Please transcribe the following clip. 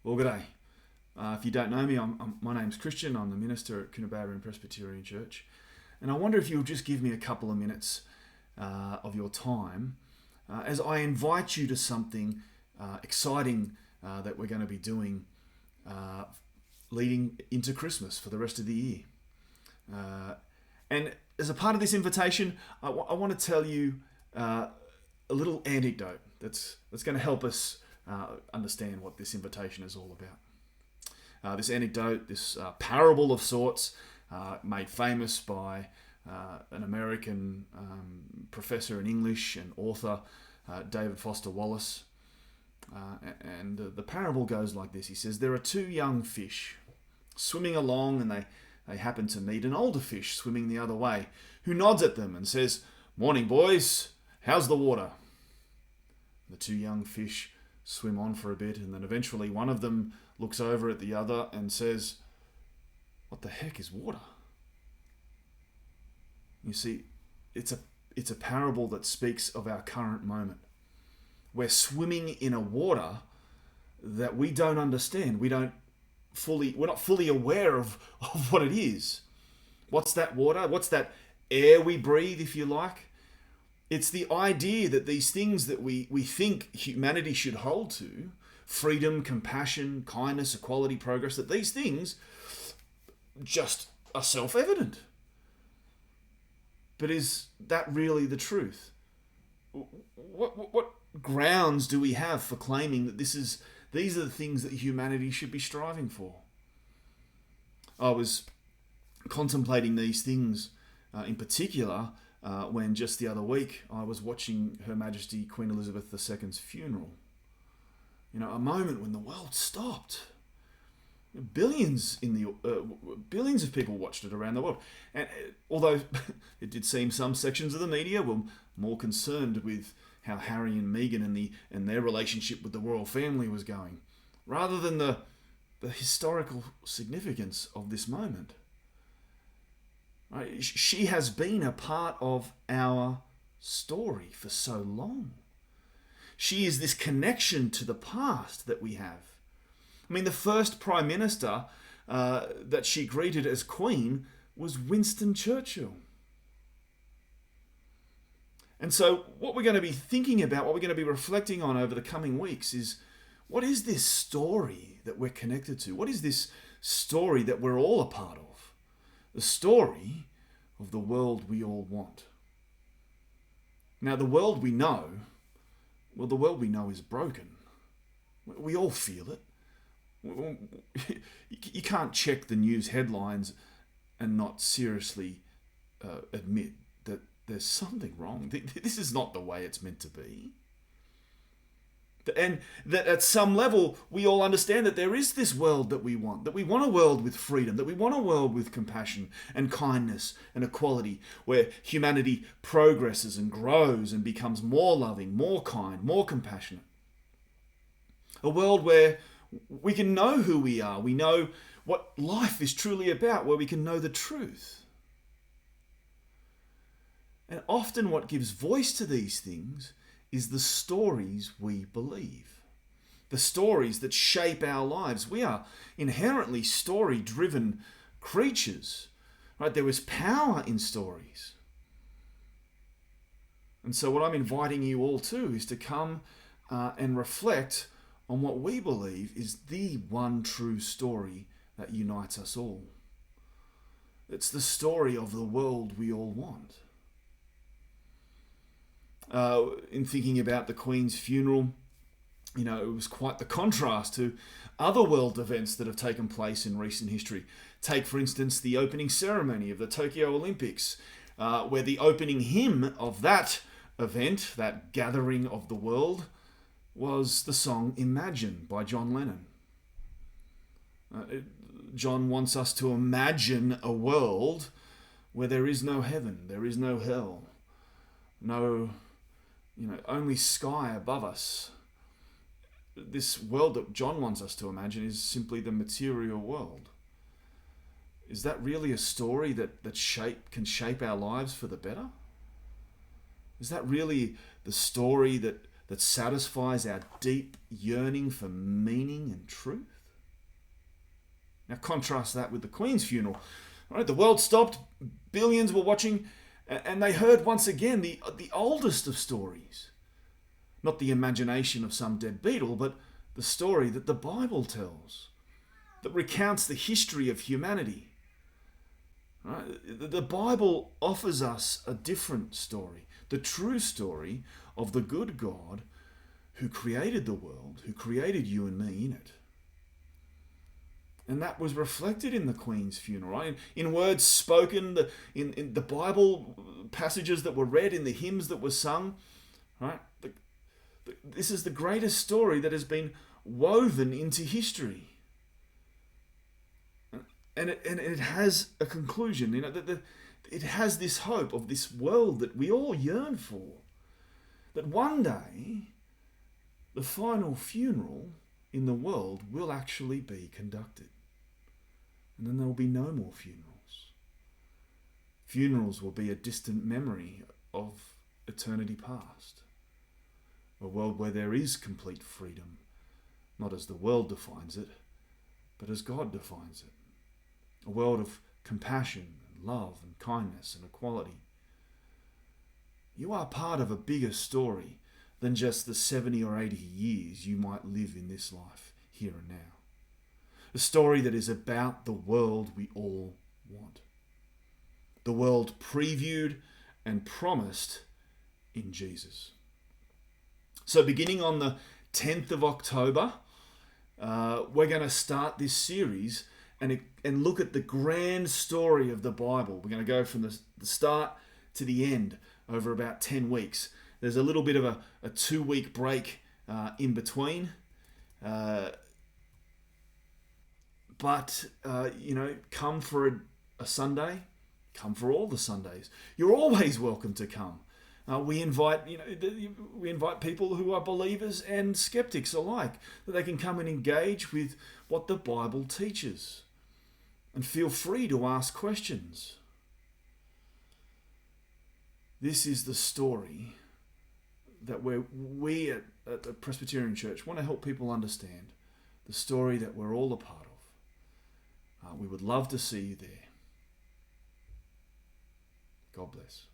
Well, g'day. If you don't know me, my name's Christian. I'm the minister at Coonabarabran Presbyterian Church. And I wonder if you'll just give me a couple of minutes of your time as I invite you to something exciting that we're going to be doing leading into Christmas for the rest of the year. And as a part of this invitation, I want to tell you a little anecdote that's going to help us understand what this invitation is all about. This anecdote, this parable of sorts, made famous by an American professor in English and author, David Foster Wallace. And the parable goes like this. He says, there are two young fish swimming along, and they happen to meet an older fish swimming the other way, who nods at them and says, "Morning, boys. How's the water?" The two young fish swim on for a bit, and then eventually one of them looks over at the other and says, "What the heck is water?" You see, it's a parable that speaks of our current moment. We're swimming in a water that we don't understand. We're not fully aware of what it is. What's that water? What's that air we breathe, if you like? It's the idea that these things that we think humanity should hold to, freedom, compassion, kindness, equality, progress, that these things just are self-evident. But is that really the truth? What grounds do we have for claiming that these are the things that humanity should be striving for? I was contemplating these things in particular when just the other week I was watching Her Majesty Queen Elizabeth II's funeral. You know, a moment when the world stopped. Billions of people watched it around the world, and although it did seem some sections of the media were more concerned with how Harry and Meghan and their relationship with the royal family was going, rather than the historical significance of this moment. Right? She has been a part of our story for so long. She is this connection to the past that we have. I mean, the first Prime Minister that she greeted as Queen was Winston Churchill. And so what we're going to be thinking about, what we're going to be reflecting on over the coming weeks is, what is this story that we're connected to? What is this story that we're all a part of? The story of the world we all want. Now, the world we know is broken. We all feel it. You can't check the news headlines and not seriously admit that there's something wrong. This is not the way it's meant to be. And that at some level, we all understand that there is this world that we want a world with freedom, that we want a world with compassion and kindness and equality, where humanity progresses and grows and becomes more loving, more kind, more compassionate. A world where we can know who we are, we know what life is truly about, where we can know the truth. And often what gives voice to these things is the stories we believe. The stories that shape our lives. We are inherently story-driven creatures. Right? There is power in stories. And so what I'm inviting you all to is to come and reflect on what we believe is the one true story that unites us all. It's the story of the world we all want. In thinking about the Queen's funeral, you know, it was quite the contrast to other world events that have taken place in recent history. Take, for instance, the opening ceremony of the Tokyo Olympics, where the opening hymn of that event, that gathering of the world, was the song Imagine by John Lennon. John wants us to imagine a world where there is no heaven, there is no hell, only sky above us. This world that John wants us to imagine is simply the material world. Is that really a story that can shape our lives for the better? Is that really the story that satisfies our deep yearning for meaning and truth? Now contrast that with the Queen's funeral. Right? The world stopped, billions were watching, and they heard once again the oldest of stories. Not the imagination of some dead beetle, but the story that the Bible tells, that recounts the history of humanity. Right? The Bible offers us a different story, the true story of the good God who created the world, who created you and me in it. And that was reflected in the Queen's funeral, right? In words spoken, in the Bible passages that were read, in the hymns that were sung, right? This is the greatest story that has been woven into history. And it has a conclusion. It has this hope of this world that we all yearn for. That one day, the final funeral in the world will actually be conducted. And then there will be no more funerals. Funerals will be a distant memory of eternity past. A world where there is complete freedom, not as the world defines it, but as God defines it. A world of compassion and love and kindness and equality. You are part of a bigger story than just the 70 or 80 years you might live in this life, here and now. A story that is about the world we all want. The world previewed and promised in Jesus. So beginning on the 10th of October, we're going to start this series and look at the grand story of the Bible. We're going to go from the start to the end over about 10 weeks. There's a little bit of a 2-week break in between. But come for a Sunday, come for all the Sundays. You're always welcome to come. We invite people who are believers and skeptics alike, that they can come and engage with what the Bible teaches, and feel free to ask questions. This is the story that we at the Presbyterian Church want to help people understand, the story that we're all a part of. We would love to see you there. God bless.